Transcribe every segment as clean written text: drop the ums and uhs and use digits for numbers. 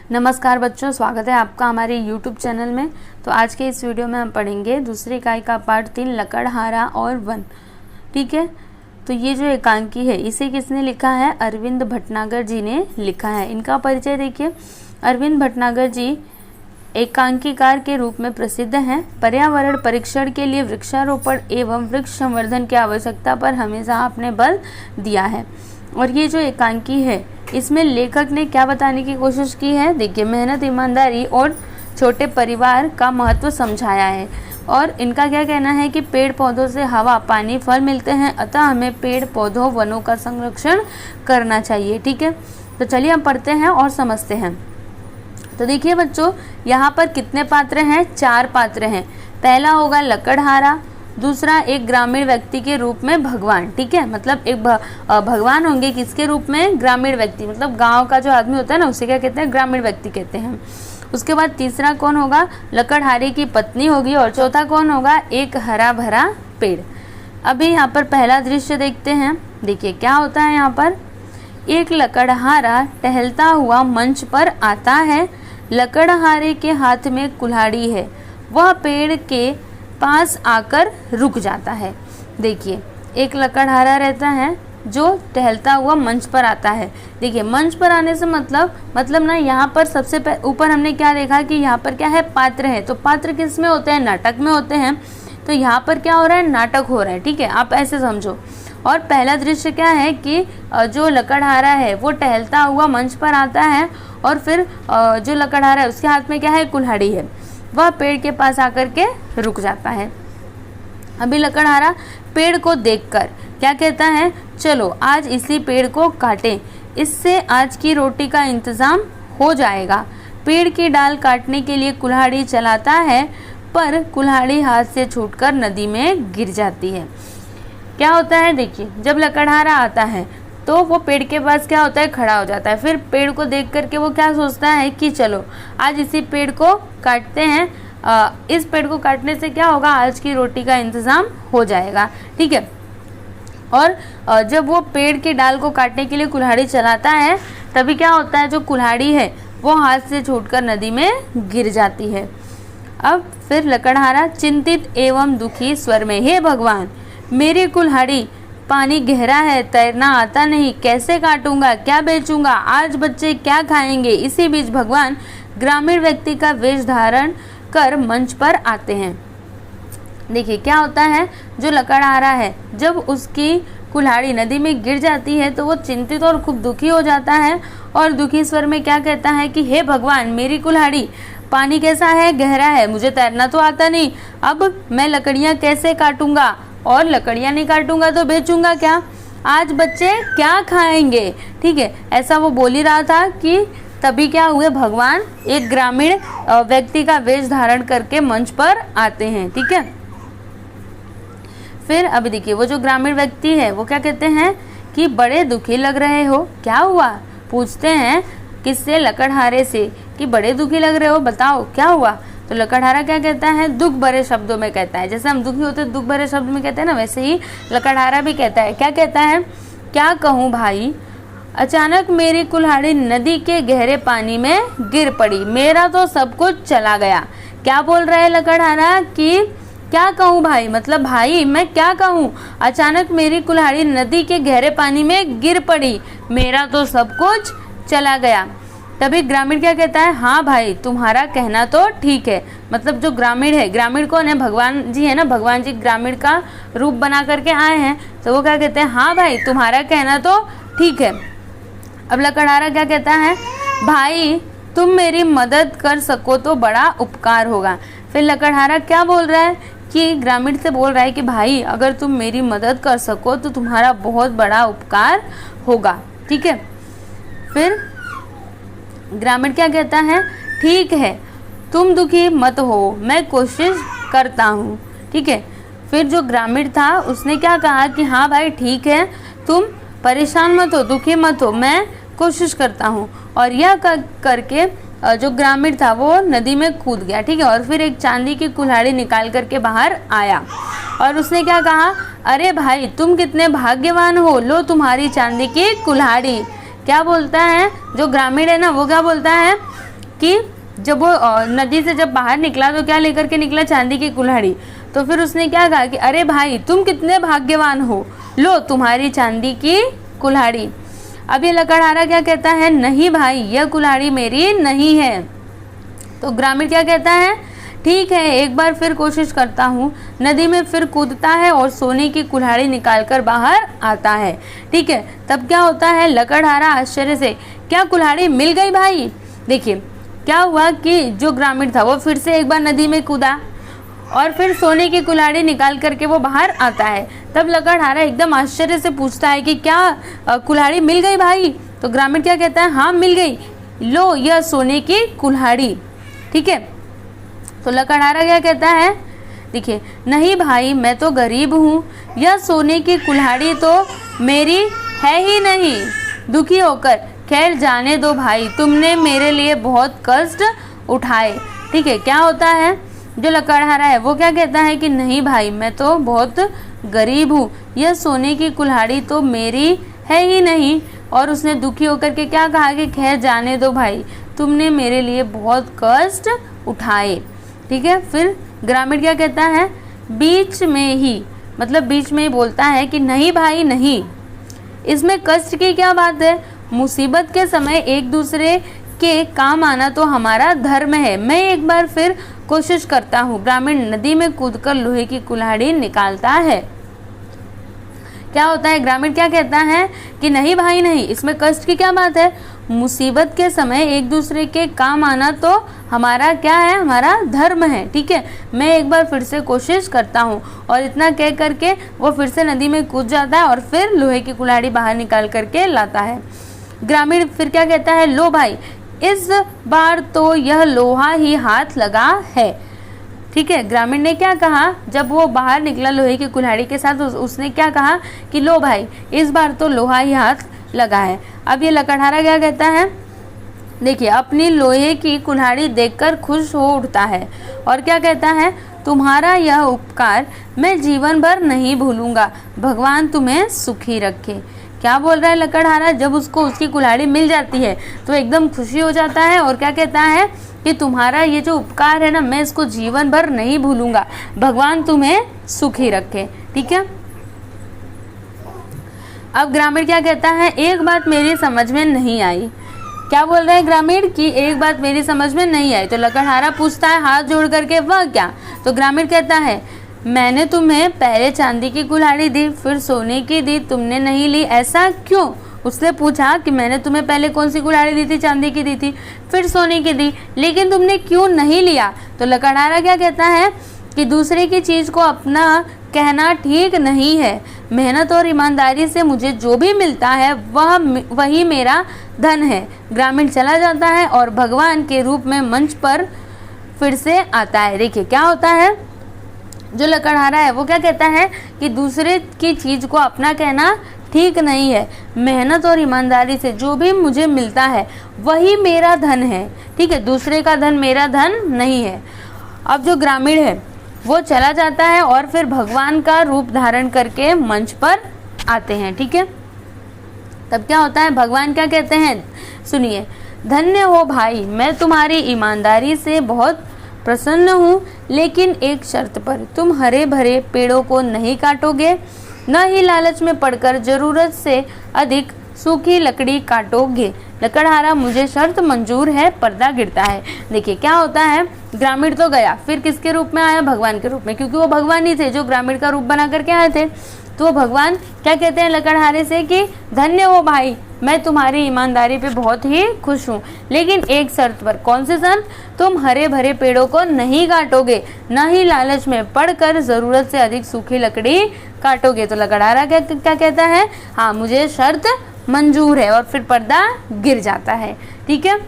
नमस्कार बच्चों, स्वागत है आपका हमारे YouTube चैनल में। तो आज के इस वीडियो में हम पढ़ेंगे दूसरी इकाई का पाठ 3 लकड़हारा और वन। ठीक है, तो ये जो एकांकी है इसे किसने लिखा है? अरविंद भटनागर जी ने लिखा है। इनका परिचय देखिए। अरविंद भटनागर जी एकांकीकार के रूप में प्रसिद्ध हैं। पर्यावरण परीक्षण के लिए वृक्षारोपण एवं वृक्ष संवर्धन की आवश्यकता पर हमेशा आपने बल दिया है। और ये जो एकांकी है इसमें लेखक ने क्या बताने की कोशिश की है? देखिए, मेहनत, ईमानदारी और छोटे परिवार का महत्व समझाया है। और इनका क्या कहना है कि पेड़ पौधों से हवा, पानी, फल मिलते हैं, अतः हमें पेड़ पौधों, वनों का संरक्षण करना चाहिए। ठीक है, तो चलिए हम पढ़ते हैं और समझते हैं। तो देखिए बच्चों, यहाँ पर कितने पात्र हैं? 4 पात्र हैं। पहला होगा लकड़हारा, दूसरा एक ग्रामीण व्यक्ति के रूप में भगवान। ठीक है, मतलब एक भगवान होंगे किसके रूप में? ग्रामीण व्यक्ति, मतलब गांव का जो आदमी होता है ना, उसे क्या कहते हैं? ग्रामीण व्यक्ति कहते हैं। उसके बाद तीसरा कौन होगा? लकड़हारे की पत्नी होगी। और चौथा कौन होगा? एक हरा भरा पेड़। अभी यहाँ पर पहला दृश्य देखते हैं। देखिए क्या होता है यहाँ पर। एक लकड़हारा टहलता हुआ मंच पर आता है। लकड़हारे के हाथ में कुल्हाड़ी है। वह पेड़ के पास आकर रुक जाता है। देखिए, एक लकड़हारा रहता है जो टहलता हुआ मंच पर आता है। देखिए, मंच पर आने से मतलब ना, यहाँ पर सबसे ऊपर हमने क्या देखा कि यहाँ पर क्या है? पात्र है। तो पात्र किस में होते हैं? नाटक में होते हैं। तो यहाँ पर क्या हो रहा है? नाटक हो रहा है। ठीक है, आप ऐसे समझो। और पहला दृश्य क्या है कि जो लकड़हारा है वो टहलता हुआ मंच पर आता है और फिर जो लकड़हारा है उसके हाथ में क्या है? कुल्हाड़ी है। वह पेड़ के पास आकर के रुक जाता है। अभी लकड़हारा पेड़ को देखकर क्या कहता है? चलो आज इसी पेड़ को काटें, इससे आज की रोटी का इंतजाम हो जाएगा। पेड़ की डाल काटने के लिए कुल्हाड़ी चलाता है, पर कुल्हाड़ी हाथ से छूटकर नदी में गिर जाती है। क्या होता है? देखिए, जब लकड़हारा आता है तो वो पेड़ के पास क्या होता है? खड़ा हो जाता है। फिर पेड़ को देख करके वो क्या सोचता है कि चलो आज इसी पेड़ को काटते हैं, इस पेड़ को काटने से क्या होगा? आज की रोटी का इंतजाम हो जाएगा। ठीक है, और जब वो पेड़ की डाल को काटने के लिए कुल्हाड़ी चलाता है तभी क्या होता है? जो कुल्हाड़ी है वो हाथ से छूटकर नदी में गिर जाती है। अब फिर लकड़हारा चिंतित एवं दुखी स्वर में, हे भगवान, मेरी कुल्हाड़ी, पानी गहरा है, तैरना आता नहीं, कैसे काटूंगा, क्या बेचूंगा, आज बच्चे क्या खाएंगे? इसी बीच भगवान ग्रामीण व्यक्ति का वेश धारण कर मंच पर आते हैं। देखिए क्या होता है, जो लकड़हारा है जब उसकी कुल्हाड़ी नदी में गिर जाती है तो वो चिंतित और खूब दुखी हो जाता है और दुखी स्वर में क्या कहता है कि हे भगवान, मेरी कुल्हाड़ी, पानी कैसा है? गहरा है, मुझे तैरना तो आता नहीं, अब मैं लकड़ियाँ कैसे काटूंगा, और लकड़ियाँ नहीं काटूंगा तो बेचूंगा क्या, आज बच्चे क्या खाएंगे? ठीक है, ऐसा वो बोल ही रहा था कि तभी क्या हुए? भगवान एक ग्रामीण व्यक्ति का वेश धारण करके मंच पर आते हैं। ठीक है, फिर अभी देखिए, वो जो ग्रामीण व्यक्ति है वो क्या कहते हैं कि बड़े दुखी लग रहे हो, क्या हुआ? पूछते हैं किससे? लकड़हारे से, कि बड़े दुखी लग रहे हो, बताओ क्या हुआ? तो लकड़हारा क्या कहता है? दुख भरे शब्दों में कहता है। जैसे हम दुखी होते हैं दुख भरे शब्द में कहते हैं ना, वैसे ही लकड़हारा भी कहता है। क्या कहता है? क्या कहूँ भाई, अचानक मेरी कुल्हाड़ी नदी के गहरे पानी में गिर पड़ी, मेरा तो सब कुछ चला गया। क्या बोल रहा है लकड़हारा कि क्या कहूँ भाई, मतलब भाई मैं क्या कहूँ, अचानक मेरी कुल्हाड़ी नदी के गहरे पानी में गिर पड़ी, मेरा तो सब कुछ चला गया। तभी ग्रामीण क्या कहता है? हाँ भाई, तुम्हारा कहना तो ठीक है। मतलब जो ग्रामीण है, ग्रामीण कौन है? भगवान जी है ना, भगवान जी ग्रामीण का रूप बना करके आए हैं, तो वो क्या कहते हैं? हाँ भाई, तुम्हारा कहना तो ठीक है। अब लकड़हारा क्या कहता है? भाई तुम मेरी मदद कर सको तो बड़ा उपकार होगा। फिर लकड़हारा क्या बोल रहा है कि ग्रामीण से बोल रहा है कि भाई अगर तुम मेरी मदद कर सको तो तुम्हारा बहुत बड़ा उपकार होगा। ठीक है, फिर ग्रामीण क्या कहता है? ठीक है, तुम दुखी मत हो, मैं कोशिश करता हूँ। ठीक है, फिर जो ग्रामीण था उसने क्या कहा कि हाँ भाई ठीक है, तुम परेशान मत हो, दुखी मत हो, मैं कोशिश करता हूँ। और यह करके जो ग्रामीण था वो नदी में कूद गया। ठीक है, और फिर एक चांदी की कुल्हाड़ी निकाल करके बाहर आया और उसने क्या कहा? अरे भाई तुम कितने भाग्यवान हो, लो तुम्हारी चांदी की कुल्हाड़ी। क्या बोलता है जो ग्रामीण है ना, वो क्या बोलता है? कि जब वो नदी से जब बाहर निकला तो क्या लेकर के निकला, चांदी की कुल्हाड़ी। तो फिर उसने क्या कहा कि अरे भाई तुम कितने भाग्यवान हो, लो तुम्हारी चांदी की कुल्हाड़ी। अब ये लकड़हारा क्या कहता है, नहीं भाई यह कुल्हाड़ी मेरी नहीं है। तो ग्रामीण क्या कहता है, ठीक है एक बार फिर कोशिश करता हूँ। नदी में फिर कूदता है और सोने की कुल्हाड़ी निकालकर बाहर आता है। ठीक है, तब क्या होता है, लकड़हारा आश्चर्य से, क्या कुल्हाड़ी मिल गई भाई। देखिए क्या हुआ कि जो ग्रामीण था वो फिर से एक बार नदी में कूदा और फिर सोने की कुल्हाड़ी निकाल करके वो बाहर आता है। तब लकड़हारा एकदम आश्चर्य से पूछता है कि क्या कुल्हाड़ी मिल गई भाई। तो ग्रामीण क्या कहता है, हाँ मिल गई, लो यह सोने की कुल्हाड़ी। ठीक है, तो लकड़हारा क्या कहता है, देखिए नहीं भाई मैं तो गरीब हूँ, यह सोने की कुल्हाड़ी तो मेरी है ही नहीं। दुखी होकर, खैर जाने दो भाई, तुमने मेरे लिए बहुत कष्ट उठाए। ठीक है, क्या होता है, जो लकड़हारा है वो क्या कहता है कि नहीं भाई मैं तो बहुत गरीब हूँ, यह सोने की कुल्हाड़ी तो मेरी है ही नहीं। और उसने दुखी होकर के क्या कहा कि खैर जाने दो भाई, तुमने मेरे लिए बहुत कष्ट उठाए। ठीक है, फिर ग्रामीण क्या कहता है, बीच में ही, मतलब बीच में ही बोलता है कि नहीं भाई नहीं, इसमें कष्ट की क्या बात है, मुसीबत के समय एक दूसरे के काम आना तो हमारा धर्म है। मैं एक बार फिर कोशिश करता हूँ। ग्रामीण नदी में कूदकर लोहे की कुल्हाड़ी निकालता है। क्या होता है, ग्रामीण क्या कहता है कि नहीं भाई नहीं, इसमें कष्ट की क्या बात है, मुसीबत के समय एक दूसरे के काम आना तो हमारा क्या है, हमारा धर्म है। ठीक है, मैं एक बार फिर से कोशिश करता हूँ। और इतना कह करके वो फिर से नदी में कूद जाता है और फिर लोहे की कुल्हाड़ी बाहर निकाल करके लाता है। ग्रामीण फिर क्या कहता है, लो भाई इस बार तो यह लोहा ही हाथ लगा है। ठीक है, ग्रामीण ने क्या कहा, जब वो बाहर निकला लोहे की कुल्हाड़ी के साथ, उसने क्या कहा कि लो भाई इस बार तो लोहा ही हाथ लगा है। अब ये लकड़हारा क्या कहता है, देखिए अपनी लोहे की कुल्हाड़ी देखकर खुश हो उठता है और क्या कहता है, तुम्हारा यह उपकार मैं जीवन भर नहीं भूलूंगा, भगवान तुम्हें सुखी रखे। क्या बोल रहा है लकड़हारा, जब उसको उसकी कुल्हाड़ी मिल जाती है तो एकदम खुशी हो जाता है और क्या कहता है कि तुम्हारा ये जो उपकार है ना, मैं इसको जीवन भर नहीं भूलूंगा, भगवान तुम्हें सुखी रखे। ठीक है, अब ग्रामीण क्या कहता है, एक बात मेरी समझ में नहीं आई। क्या बोल रहा है ग्रामीण की एक बात मेरी समझ में नहीं आई। तो लकड़हारा पूछता है हाथ जोड़ करके, वह क्या। तो ग्रामीण कहता है, मैंने तुम्हें पहले चांदी की कुल्हाड़ी दी, फिर सोने की दी, तुमने नहीं ली, ऐसा क्यों। उसने पूछा कि मैंने तुम्हें पहले कौन सी कुल्हाड़ी दी थी, चांदी की दी थी, फिर सोने की दी, लेकिन तुमने क्यों नहीं लिया। तो लकड़हारा क्या कहता है कि दूसरे की चीज़ को अपना कहना ठीक नहीं है, मेहनत और ईमानदारी से मुझे जो भी मिलता है वही मेरा धन है। ग्रामीण चला जाता है और भगवान के रूप में मंच पर फिर से आता है। देखिए क्या होता है, जो लकड़हारा है वो क्या कहता है कि दूसरे की चीज़ को अपना कहना ठीक नहीं है, मेहनत और ईमानदारी से जो भी मुझे मिलता है वही मेरा धन है। ठीक है, दूसरे का धन मेरा धन नहीं है। अब जो ग्रामीण है वो चला जाता है और फिर भगवान का रूप धारण करके मंच पर आते हैं। ठीक है, तब क्या होता है, भगवान क्या कहते हैं, सुनिए, धन्य हो भाई, मैं तुम्हारी ईमानदारी से बहुत प्रसन्न हूँ, लेकिन एक शर्त पर, तुम हरे भरे पेड़ों को नहीं काटोगे, न ही लालच में पड़कर जरूरत से अधिक सूखी लकड़ी काटोगे। लकड़हारा, मुझे शर्त मंजूर है। पर्दा गिरता है। देखिए क्या होता है, ग्रामीण तो गया, फिर किसके रूप में आया, भगवान के रूप में, क्योंकि वो भगवान ही थे जो ग्रामीण का रूप बना करके आए थे। तो भगवान क्या कहते हैं लकड़हारे से कि धन्य हो भाई, मैं तुम्हारी ईमानदारी पे बहुत ही खुश हूँ, लेकिन एक शर्त पर। कौन सी शर्त, तुम हरे भरे पेड़ों को नहीं काटोगे, न ही लालच में पड़कर जरूरत से अधिक सूखी लकड़ी काटोगे। तो लकड़हारा क्या कहता है, हाँ मुझे शर्त मंजूर है, और फिर पर्दा गिर जाता है। ठीक है,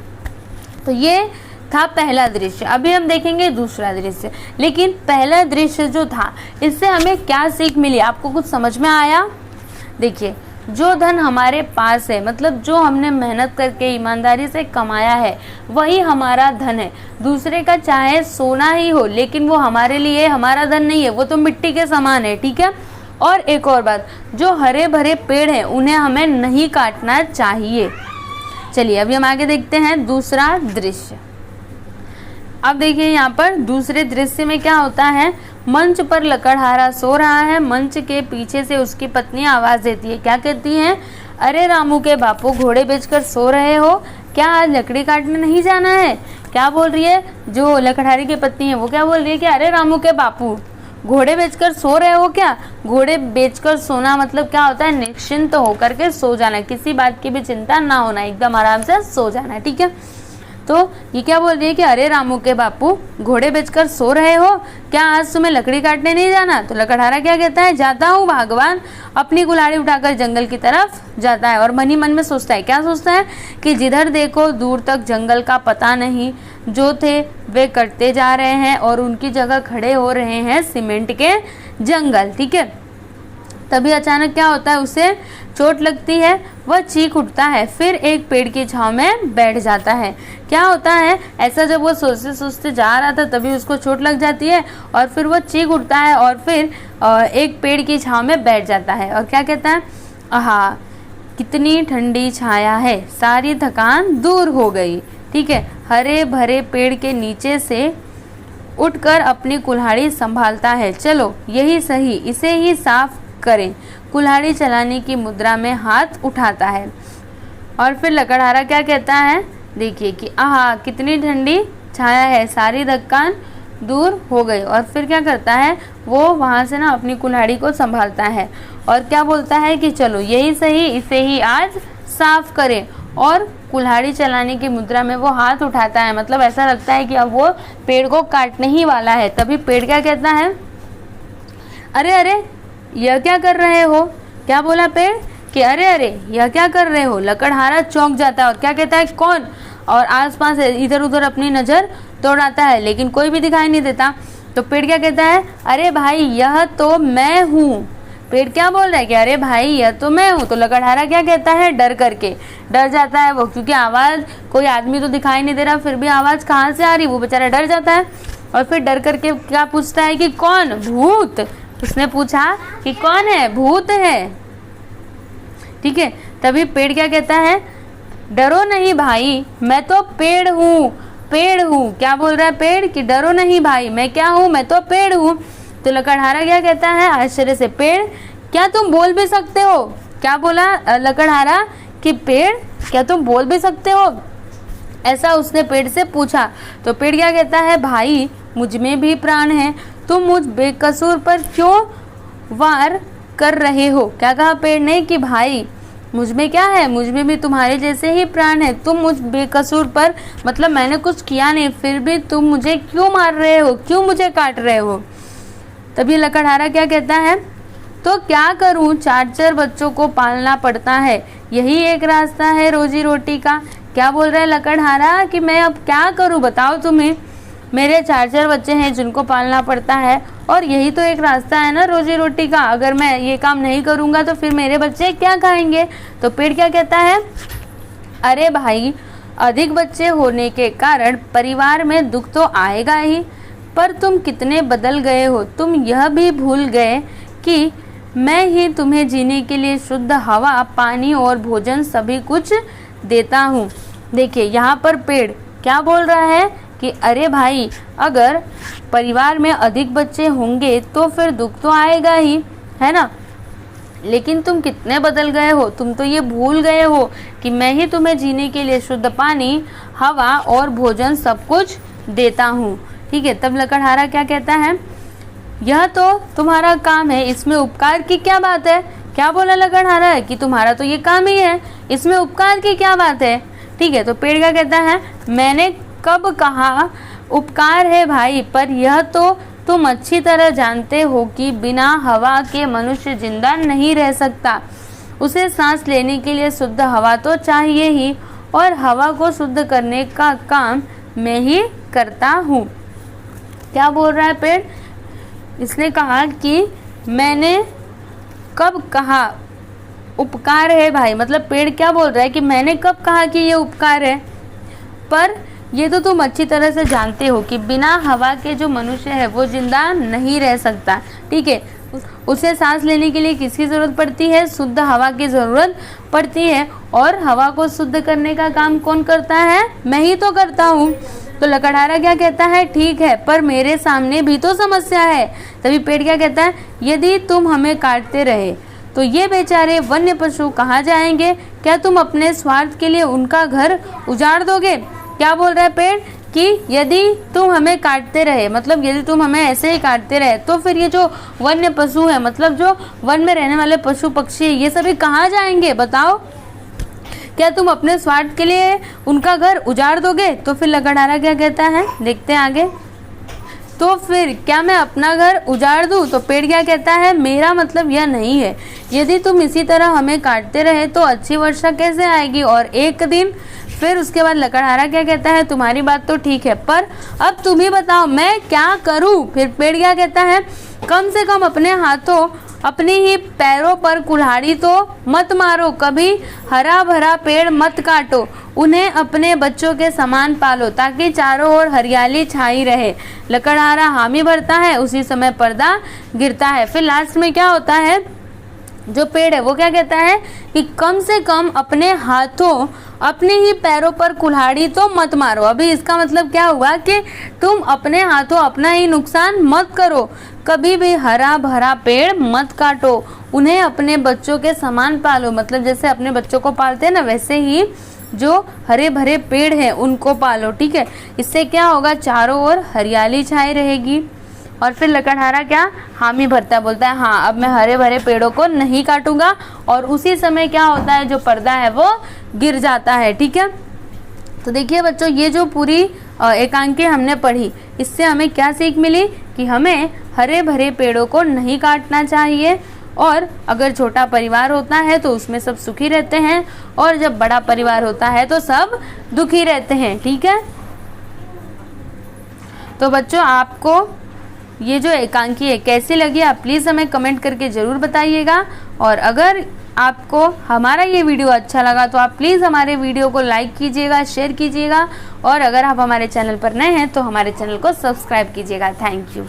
तो ये था पहला दृश्य। अभी हम देखेंगे दूसरा दृश्य। लेकिन पहला दृश्य जो था, इससे हमें क्या सीख मिली, आपको कुछ समझ में आया। देखिए, जो धन हमारे पास है, मतलब जो हमने मेहनत करके ईमानदारी से कमाया है, वही हमारा धन है। दूसरे का चाहे सोना ही हो, लेकिन वो हमारे लिए हमारा धन नहीं है, वो तो मिट्टी के समान है। ठीक है, और एक और बात, जो हरे भरे पेड़ हैं उन्हें हमें नहीं काटना चाहिए। चलिए अभी हम आगे देखते हैं दूसरा दृश्य। अब देखिए यहाँ पर दूसरे दृश्य में क्या होता है, मंच पर लकड़हारा सो रहा है। मंच के पीछे से उसकी पत्नी आवाज देती है, क्या कहती है, अरे रामू के बापू घोड़े बेचकर सो रहे हो क्या, आज लकड़ी काटने नहीं जाना है। क्या बोल रही है, जो लकड़हारे की पत्नी है वो क्या बोल रही है कि अरे रामू के बापू घोड़े बेचकर सो रहे हो क्या। घोड़े बेचकर सोना मतलब क्या होता है, निश्चिंत होकर के सो जाना, किसी बात की भी चिंता ना होना, एकदम आराम से सो जाना। ठीक है, तो ये क्या बोल रही है कि अरे रामू के बापू घोड़े बेचकर सो रहे हो क्या, आज तुम्हें लकड़ी काटने नहीं जाना। तो लकड़हारा क्या कहता है, जाता हूँ भगवान। अपनी कुल्हाड़ी उठाकर जंगल की तरफ जाता है और मन ही मन में सोचता है, क्या सोचता है कि जिधर देखो दूर तक जंगल का पता नहीं, जो थे वे कटते जा रहे हैं और उनकी जगह खड़े हो रहे हैं सीमेंट के जंगल। ठीक है, तभी अचानक क्या होता है, उसे चोट लगती है, वह चीख उठता है, फिर एक पेड़ की छांव में बैठ जाता है। क्या होता है, ऐसा जब वो सोचते सोचते जा रहा था तभी उसको चोट लग जाती है और फिर वो चीख उठता है और फिर एक पेड़ की छांव में बैठ जाता है और क्या कहता है, आहा कितनी ठंडी छाया है, सारी थकान दूर हो गई। ठीक है, हरे भरे पेड़ के नीचे से उठकर अपनी कुल्हाड़ी संभालता है, चलो यही सही, इसे ही साफ करें। कुल्हाड़ी चलाने की मुद्रा में हाथ उठाता है और फिर लकड़हारा क्या कहता है, देखिए कि आहा कितनी ठंडी छाया है, सारी थकान दूर हो गई। और फिर क्या करता है, वो वहाँ से ना अपनी कुल्हाड़ी को संभालता है और क्या बोलता है कि चलो यही सही, इसे ही आज साफ करें। और कुल्हाड़ी चलाने की मुद्रा में वो हाथ उठाता है, मतलब ऐसा लगता है कि अब वो पेड़ को काटने ही वाला है। तभी पेड़ क्या कहता है, अरे अरे यह क्या कर रहे हो। क्या बोला पेड़ कि अरे अरे यह क्या कर रहे हो। लकड़हारा चौंक जाता है और क्या कहता है, कौन, और आसपास इधर उधर अपनी नज़र दौड़ाता है लेकिन कोई भी दिखाई नहीं देता। तो पेड़ क्या कहता है, अरे भाई यह तो मैं हूँ। पेड़ क्या बोल रहा है कि अरे भाई यह तो मैं हूँ। तो लकड़हारा क्या कहता है, डर करके डर जाता है वो, क्योंकि आवाज़, कोई आदमी तो दिखाई नहीं दे रहा, फिर भी आवाज़ कहाँ से आ रही, वो बेचारा डर जाता है और फिर डर करके क्या पूछता है कि कौन, भूत। उसने पूछा कि कौन है, भूत है। ठीक है, तभी पेड़ क्या कहता है, डरो नहीं भाई मैं तो पेड़ हूँ, पेड़ हूँ। क्या बोल रहा है पेड़ कि डरो नहीं भाई, मैं क्या हूँ, मैं तो पेड़ हूँ। तो लकड़हारा क्या कहता है आश्चर्य से, पेड़ क्या तुम बोल भी सकते हो। क्या बोला लकड़हारा कि पेड़ क्या तुम बोल भी सकते हो, ऐसा उसने पेड़ से पूछा। तो पेड़ क्या कहता है, भाई मुझ में भी प्राण है, तुम मुझ बेकसूर पर क्यों वार कर रहे हो। क्या कहा पेड़ ने कि भाई मुझ में क्या है, मुझ में भी तुम्हारे जैसे ही प्राण है, तुम मुझ बेकसूर पर, मतलब मैंने कुछ किया नहीं, फिर भी तुम मुझे क्यों मार रहे हो, क्यों मुझे काट रहे हो। तभी लकड़हारा क्या कहता है, तो क्या करूं, 4 बच्चों को पालना पड़ता है, यही एक रास्ता है रोजी रोटी का। क्या बोल रहा है लकड़हारा कि मैं अब क्या करूं, बताओ तुम्हें, मेरे 4 बच्चे हैं जिनको पालना पड़ता है और यही तो एक रास्ता है ना रोजी रोटी का। अगर मैं ये काम नहीं करूँगा तो फिर मेरे बच्चे क्या खाएंगे। तो पेड़ क्या कहता है, अरे भाई अधिक बच्चे होने के कारण परिवार में दुख तो आएगा ही, पर तुम कितने बदल गए हो, तुम यह भी भूल गए कि मैं ही तुम्हें जीने के लिए शुद्ध हवा, पानी और भोजन सभी कुछ देता हूँ। देखिए यहाँ पर पेड़ क्या बोल रहा है कि अरे भाई अगर परिवार में अधिक बच्चे होंगे तो फिर दुख तो आएगा ही, है ना, लेकिन तुम कितने बदल गए हो, तुम तो ये भूल गए हो कि मैं ही तुम्हें जीने के लिए शुद्ध पानी, हवा और भोजन सब कुछ देता हूँ। ठीक है, तब लकड़हारा क्या कहता है, यह तो तुम्हारा काम है, इसमें उपकार की क्या बात है। क्या बोला लकड़हारा है कि तुम्हारा तो ये काम ही है, इसमें उपकार की क्या बात है। ठीक है, तो पेड़ क्या कहता है, मैंने कब कहा उपकार है भाई, पर यह तो तुम अच्छी तरह जानते हो कि बिना हवा के मनुष्य जिंदा नहीं रह सकता, उसे सांस लेने के लिए शुद्ध हवा तो चाहिए ही, और हवा को शुद्ध करने का काम मैं ही करता हूँ। क्या बोल रहा है पेड़, इसने कहा कि मैंने कब कहा उपकार है भाई, मतलब पेड़ क्या बोल रहा है कि मैंने कब कहा कि ये उपकार है, पर ये तो तुम अच्छी तरह से जानते हो कि बिना हवा के जो मनुष्य है वो जिंदा नहीं रह सकता। ठीक है, उसे सांस लेने के लिए किसकी ज़रूरत पड़ती है, शुद्ध हवा की ज़रूरत पड़ती है, और हवा को शुद्ध करने का काम कौन करता है, मैं ही तो करता हूँ। तो लकड़हारा क्या कहता है, ठीक है पर मेरे सामने भी तो समस्या है। तभी पेड़ क्या कहता है, यदि तुम हमें काटते रहे तो ये बेचारे वन्य पशु कहाँ जाएंगे, क्या तुम अपने स्वार्थ के लिए उनका घर उजाड़ दोगे। क्या बोल रहा है पेड़ कि यदि तुम हमें काटते रहे, मतलब यदि तुम हमें ऐसे ही काटते रहे तो फिर ये जो वन्य पशु है, मतलब जो वन में रहने वाले पशु पक्षी है, ये सभी कहाँ जाएंगे बताओ। क्या तुम अपने स्वार्थ के लिए उनका घर उजाड़ दोगे। तो फिर लकड़हारा क्या कहता है, देखते हैं आगे। तो फिर क्या मैं अपना घर उजाड़ दूं। तो पेड़ क्या कहता है, मेरा मतलब यह नहीं है, यदि तुम इसी तरह हमें काटते रहे तो अच्छी वर्षा कैसे आएगी और एक दिन। फिर उसके बाद लकड़हारा क्या कहता है, तुम्हारी बात तो ठीक है पर अब तुम ही बताओ मैं क्या करूं। फिर पेड़ क्या कहता है, कम से कम अपने हाथों अपने ही पैरों पर कुल्हाड़ी तो मत मारो, कभी हरा भरा पेड़ मत काटो, उन्हें अपने बच्चों के समान पालो ताकि चारों ओर हरियाली छाई रहे। लकड़हारा हामी भरता है, उसी समय पर्दा गिरता है। फिर लास्ट में क्या होता है, जो पेड़ है वो क्या कहता है कि कम से कम अपने हाथों अपने ही पैरों पर कुल्हाड़ी तो मत मारो। अभी इसका मतलब क्या हुआ कि तुम अपने हाथों अपना ही नुकसान मत करो, कभी भी हरा भरा पेड़ मत काटो, उन्हें अपने बच्चों के समान पालो, मतलब जैसे अपने बच्चों को पालते हैं ना वैसे ही जो हरे भरे पेड़ हैं उनको पालो, ठीक है। इससे क्या होगा, चारों ओर हरियाली छाई रहेगी। और फिर लकड़हारा क्या हामी भरता है, बोलता है हाँ अब मैं हरे भरे पेड़ों को नहीं काटूंगा। और उसी समय क्या होता है, जो पर्दा है वो गिर जाता है, ठीक है। तो देखिए बच्चों, ये जो पूरी एकांकी हमने पढ़ी, इससे हमें क्या सीख मिली कि हमें हरे भरे पेड़ों को नहीं काटना चाहिए। और अगर छोटा परिवार होता है तो उसमें सब सुखी रहते हैं, और जब बड़ा परिवार होता है तो सब दुखी रहते हैं, ठीक है। तो बच्चों, आपको ये जो एकांकी है कैसी लगी, आप प्लीज़ हमें कमेंट करके ज़रूर बताइएगा। और अगर आपको हमारा ये वीडियो अच्छा लगा तो आप प्लीज़ हमारे वीडियो को लाइक कीजिएगा, शेयर कीजिएगा, और अगर आप हमारे चैनल पर नए हैं तो हमारे चैनल को सब्सक्राइब कीजिएगा। Thank you.